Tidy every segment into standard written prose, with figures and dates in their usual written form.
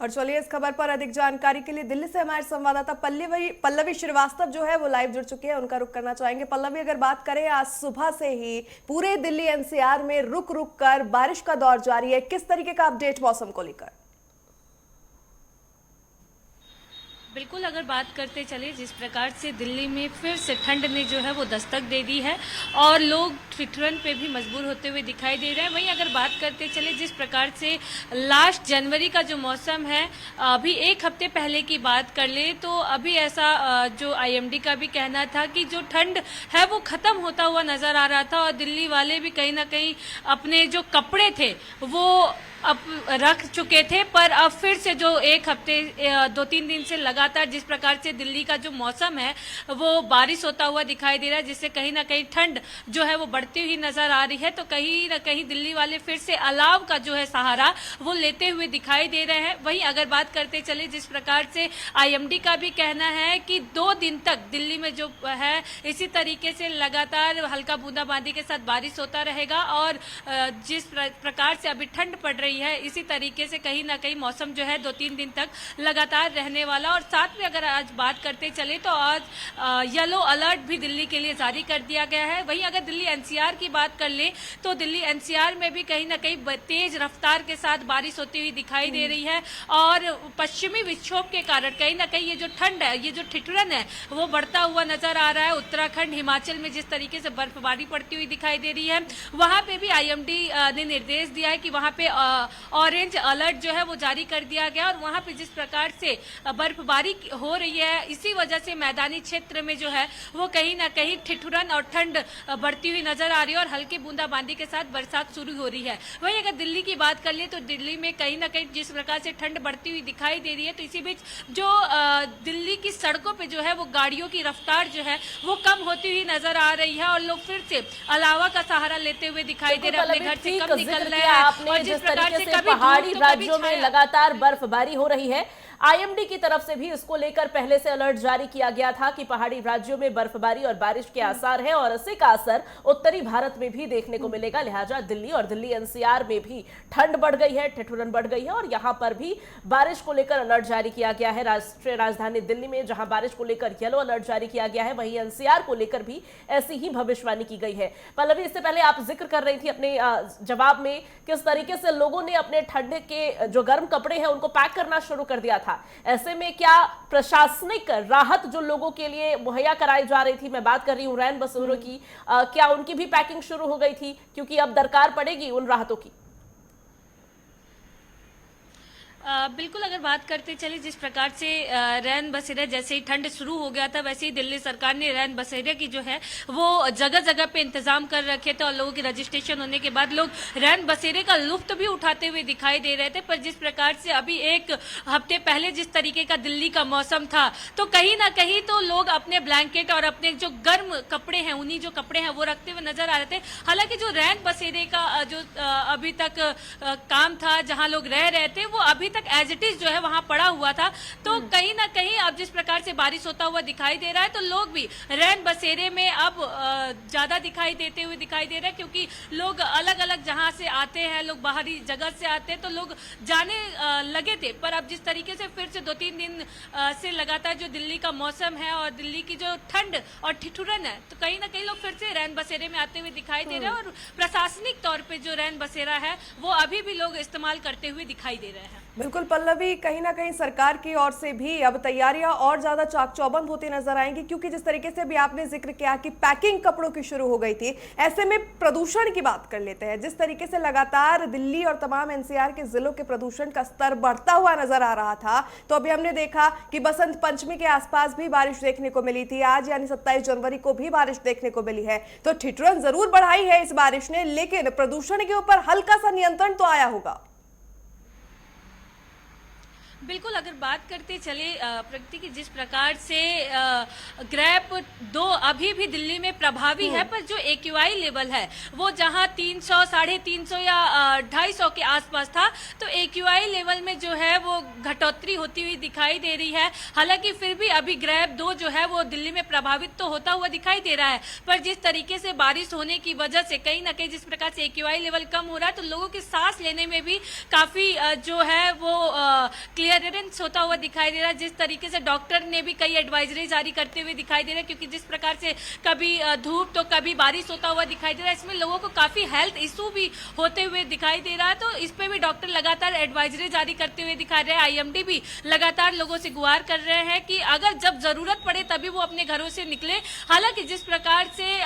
और चलिए इस खबर पर अधिक जानकारी के लिए दिल्ली से हमारे संवाददाता पल्लवी श्रीवास्तव जो है वो लाइव जुड़ चुके हैं, उनका रुख करना चाहेंगे। पल्लवी, अगर बात करें आज सुबह से ही पूरे दिल्ली एनसीआर में रुक रुक कर बारिश का दौर जारी है, किस तरीके का अपडेट मौसम को लेकर? बिल्कुल, अगर बात करते चले जिस प्रकार से दिल्ली में फिर से ठंड ने जो है वो दस्तक दे दी है और लोग ठिठुरन पे भी मजबूर होते हुए दिखाई दे रहे हैं। वहीं अगर बात करते चले जिस प्रकार से लास्ट जनवरी का जो मौसम है, अभी एक हफ्ते पहले की बात कर ले तो अभी ऐसा जो आईएमडी का भी कहना था कि जो ठंड है वो ख़त्म होता हुआ नज़र आ रहा था और दिल्ली वाले भी कहीं ना कहीं अपने जो कपड़े थे वो अब रख चुके थे। पर अब फिर से जो एक हफ्ते 2-3 दिन से लगातार जिस प्रकार से दिल्ली का जो मौसम है वो बारिश होता हुआ दिखाई दे रहा है, जिससे कहीं ना कहीं ठंड जो है वो बढ़ती हुई नजर आ रही है। तो कहीं ना कहीं दिल्ली वाले फिर से अलाव का जो है सहारा वो लेते हुए दिखाई दे रहे हैं। वहीं अगर बात करते चले जिस प्रकार से आईएमडी का भी कहना है कि 2 दिन तक दिल्ली में जो है इसी तरीके से लगातार हल्का बूंदाबांदी के साथ बारिश होता रहेगा और जिस प्रकार से अभी ठंड पड़ रही है इसी तरीके से कहीं ना कहीं मौसम जो है 2-3 दिन तक लगातार रहने वाला। और साथ में अगर आज बात करते चले तो आज येलो अलर्ट भी दिल्ली के लिए जारी कर दिया गया है। वहीं अगर दिल्ली एनसीआर की बात कर ले तो दिल्ली एनसीआर में भी कहीं ना कहीं तेज रफ्तार के साथ बारिश होती हुई दिखाई दे रही है और पश्चिमी विक्षोभ के कारण कहीं ना कहीं ये जो ठंड है, ये जो ठिठुरन है वो बढ़ता हुआ नजर आ रहा है। उत्तराखंड, हिमाचल में जिस तरीके से बर्फबारी पड़ती हुई दिखाई दे रही है, वहां पे भी आईएमडी ने निर्देश दिया है कि वहां पे ऑरेंज अलर्ट जो है वो जारी कर दिया गया और वहां पे जिस प्रकार से बर्फबारी हो रही है इसी वजह से मैदानी क्षेत्र में जो है वो कहीं ना कहीं ठिठुरन और ठंड बढ़ती हुई नजर आ रही है और हल्की बूंदाबांदी के साथ बरसात शुरू हो रही है। वहीं अगर दिल्ली की बात कर ले तो दिल्ली में कहीं ना कहीं जिस प्रकार से ठंड बढ़ती हुई दिखाई दे रही है तो इसी बीच जो दिल्ली की सड़कों पे जो है वो गाड़ियों की रफ्तार जो है वो कम होती हुई नजर आ रही है और लोग फिर से अलावा का सहारा लेते हुए दिखाई दे रहे हैं, अपने घर से कम निकल रहे हैं और जिस प्रकार से पहाड़ी राज्यों में लगातार बर्फबारी हो रही है। आईएमडी की तरफ से भी इसको लेकर पहले से अलर्ट जारी किया गया था कि पहाड़ी राज्यों में बर्फबारी और बारिश के आसार हैं और इसी का असर उत्तरी भारत में भी देखने को मिलेगा। लिहाजा दिल्ली और दिल्ली एनसीआर में भी ठंड बढ़ गई है, ठिठुरन बढ़ गई है और यहां पर भी बारिश को लेकर अलर्ट जारी किया गया है। राष्ट्रीय राजधानी दिल्ली में जहां बारिश को लेकर येलो अलर्ट जारी किया गया है, वहीं एनसीआर को लेकर भी ऐसी ही भविष्यवाणी की गई है। पल्लवी, इससे पहले आप जिक्र कर रही थी अपने जवाब में किस तरीके से लोगों ने अपने ठंड के जो गर्म कपड़े हैं उनको पैक करना शुरू कर दिया था। ऐसे में क्या प्रशासनिक राहत जो लोगों के लिए मुहैया कराई जा रही थी, मैं बात कर रही हूं रैन बसेरों की, क्या उनकी भी पैकिंग शुरू हो गई थी क्योंकि अब दरकार पड़ेगी उन राहतों की? बिल्कुल, अगर बात करते चले जिस प्रकार से रैन बसेरा जैसे ही ठंड शुरू हो गया था वैसे ही दिल्ली सरकार ने रैन बसेरे की जो है वो जगह जगह पे इंतजाम कर रखे थे और लोगों की रजिस्ट्रेशन होने के बाद लोग रैन बसेरे का लुत्फ भी उठाते हुए दिखाई दे रहे थे। पर जिस प्रकार से अभी एक हफ्ते पहले जिस तरीके का दिल्ली का मौसम था तो कहीं ना कहीं तो लोग अपने ब्लैंकेट और अपने जो गर्म कपड़े हैं उन्हीं जो कपड़े हैं वो रखते हुए नजर आ रहे थे। हालांकि जो रैन बसेरे का जो अभी तक काम था जहां लोग रह रहे थे वो अभी तक एज इट इज जो है वहां पड़ा हुआ था। तो कहीं ना कहीं अब जिस प्रकार से बारिश होता हुआ दिखाई दे रहा है तो लोग भी रैन बसेरे में अब ज्यादा दिखाई देते हुए दिखाई दे रहे हैं क्योंकि लोग अलग अलग जहां से आते हैं, लोग बाहरी जगह से आते हैं तो लोग जाने लगे थे। पर अब जिस तरीके से फिर से 2-3 दिन से लगातार जो दिल्ली का मौसम है और दिल्ली की जो ठंड और ठिठुरन है तो कहीं ना कहीं लोग फिर से रैन बसेरे में आते हुए दिखाई दे रहे हैं और प्रशासनिक तौर पर जो रैन बसेरा है वो अभी भी लोग इस्तेमाल करते हुए दिखाई दे रहे हैं। बिल्कुल पल्लवी, कहीं ना कहीं सरकार की ओर से भी अब तैयारियां और ज्यादा चाक चौबंद होती नजर आएंगी क्योंकि जिस तरीके से भी आपने जिक्र किया कि पैकिंग कपड़ों की शुरू हो गई थी, ऐसे में प्रदूषण की बात कर लेते हैं। जिस तरीके से लगातार दिल्ली और तमाम एनसीआर के जिलों के प्रदूषण का स्तर बढ़ता हुआ नजर आ रहा था तो अभी हमने देखा कि बसंत पंचमी के आसपास भी बारिश देखने को मिली थी। आज यानी 27 जनवरी को भी बारिश देखने को मिली है। तो ठिठुरन जरूर बढ़ाई है इस बारिश ने, लेकिन प्रदूषण के ऊपर हल्का सा नियंत्रण तो आया होगा। बिल्कुल, अगर बात करते चले प्रगति की जिस प्रकार से ग्रैप 2 अभी भी दिल्ली में प्रभावी है पर जो एक्यूआई लेवल है वो जहां 300, 350 या 250 के आसपास था तो एक्यूआई लेवल में जो है वो घटोतरी होती हुई दिखाई दे रही है। हालांकि फिर भी अभी ग्रैब 2 जो है वो दिल्ली में प्रभावित तो होता हुआ दिखाई दे रहा है, पर जिस तरीके से बारिश होने की वजह से कहीं ना कहीं जिस प्रकार से AQI लेवल कम हो रहा है, तो लोगों के सांस लेने में भी काफी जो है वो क्लियरेंस होता हुआ दिखाई दे रहा है। जिस तरीके से डॉक्टर ने भी कई एडवाइजरी जारी करते हुए दिखाई दे रहा है, क्योंकि जिस प्रकार से कभी धूप तो कभी बारिश होता हुआ दिखाई दे रहा है, इसमें लोगों को काफी हेल्थ इशू भी होते हुए दिखाई दे रहा है। तो इस पे भी डॉक्टर लगातार एडवाइजरी जारी करते हुए दिखा रहे हैं। IMD भी लगातार लोगों से गुहार कर रहे हैं कि अगर जब जरूरत पड़े तभी वो अपने घरों से निकले। हालांकि जिस प्रकार से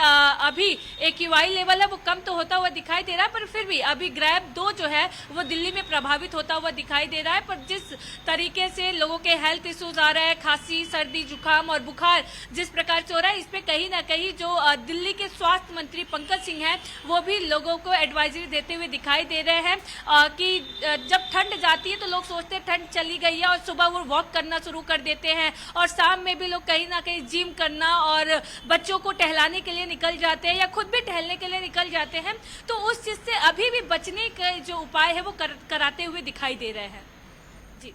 अभी AQI लेवल है वो कम तो होता हुआ दिखाई दे रहा है, पर फिर भी अभी ग्रैब 2 जो है वो दिल्ली में प्रभावित होता हुआ दिखाई दे रहा है। पर जिस तरीके से लोगों के हेल्थ इश्यूज आ रहा है, खांसी, सर्दी, जुकाम और बुखार जिस प्रकार से हो रहा है, इस पे कहीं ना कहीं जो दिल्ली के स्वास्थ्य मंत्री पंकज सिंह हैं वो भी लोगों को एडवाइजरी देते हुए दिखाई दे रहे हैं कि जब ठंड जाती है तो लोग सोचते हैं ठंड चली गई है और सुबह वो वॉक करना शुरू कर देते हैं, और शाम में भी लोग कहीं ना कहीं जिम करना और बच्चों को टहलाने के लिए निकल जाते हैं या खुद भी टहलने के लिए निकल जाते हैं। तो उस चीज से अभी भी बचने के जो उपाय है वो कराते हुए दिखाई दे रहे हैं।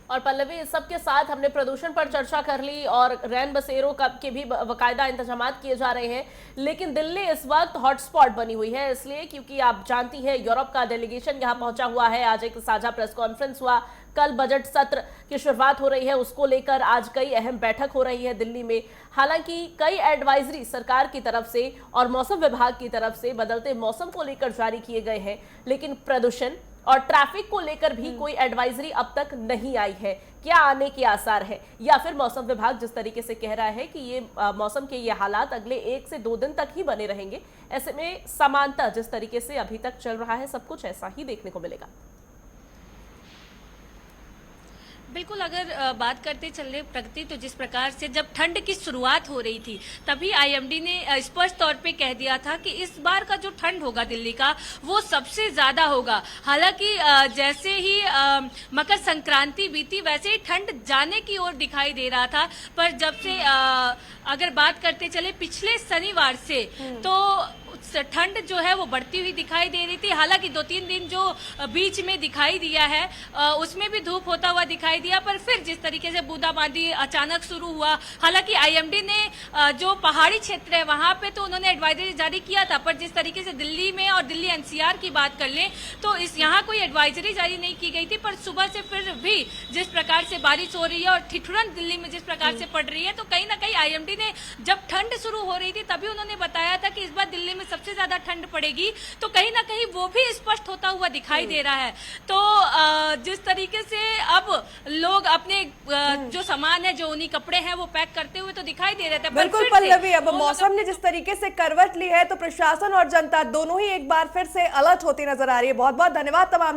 और पल्लवी, इस सब के साथ हमने प्रदूषण पर चर्चा कर ली और रैन बसेरों के भी बाकायदा इंतजामात किए जा रहे हैं, लेकिन दिल्ली इस वक्त हॉटस्पॉट बनी हुई है, इसलिए क्योंकि आप जानती हैं यूरोप का डेलीगेशन यहाँ पहुंचा हुआ है। आज एक साझा प्रेस कॉन्फ्रेंस हुआ, कल बजट सत्र की शुरुआत हो रही है, उसको लेकर आज कई अहम बैठक हो रही है दिल्ली में। हालांकि कई एडवाइजरी सरकार की तरफ से और मौसम विभाग की तरफ से बदलते मौसम को लेकर जारी किए गए हैं, लेकिन प्रदूषण और ट्रैफिक को लेकर भी कोई एडवाइजरी अब तक नहीं आई है। क्या आने के आसार है, या फिर मौसम विभाग जिस तरीके से कह रहा है कि ये मौसम के ये हालात अगले 1 से 2 दिन तक ही बने रहेंगे, ऐसे में समानता जिस तरीके से अभी तक चल रहा है सब कुछ ऐसा ही देखने को मिलेगा। बिल्कुल, अगर बात करते चले प्रगति, तो जिस प्रकार से जब ठंड की शुरुआत हो रही थी तभी IMD ने स्पष्ट तौर पे कह दिया था कि इस बार का जो ठंड होगा दिल्ली का वो सबसे ज़्यादा होगा। हालांकि जैसे ही मकर संक्रांति बीती वैसे ही ठंड जाने की ओर दिखाई दे रहा था, पर जब से अगर बात करते चले पिछले शनिवार से तो ठंड जो है वो बढ़ती हुई दिखाई दे रही थी। हालांकि 2-3 दिन जो बीच में दिखाई दिया है उसमें भी धूप होता हुआ दिखाई दिया, पर फिर जिस तरीके से बूंदाबांदी अचानक शुरू हुआ। हालांकि IMD ने जो पहाड़ी क्षेत्र है वहां पे तो उन्होंने एडवाइजरी जारी किया था, पर जिस तरीके से दिल्ली में और दिल्ली NCR की बात कर लें तो इस यहाँ कोई एडवाइजरी जारी नहीं की गई थी। पर सुबह से फिर भी जिस प्रकार से बारिश हो रही है और ठिठुरन दिल्ली में जिस प्रकार से पड़ रही है, तो कहीं ना कहीं IMD ने जब ठंड शुरू हो रही थी तभी उन्होंने बताया था कि इस बार दिल्ली में सबसे ज्यादा ठंड पड़ेगी, तो कहीं ना कहीं वो भी स्पष्ट होता हुआ दिखाई दे रहा है। तो जिस तरीके से अब लोग अपने जो सामान है, जो ऊनी कपड़े हैं वो पैक करते हुए तो दिखाई दे रहे थे। बिल्कुल पल्लवी, अब मौसम ने जिस तरीके से करवट ली है तो प्रशासन और जनता दोनों ही एक बार फिर से अलर्ट होती नजर आ रही है। बहुत बहुत धन्यवाद तमाम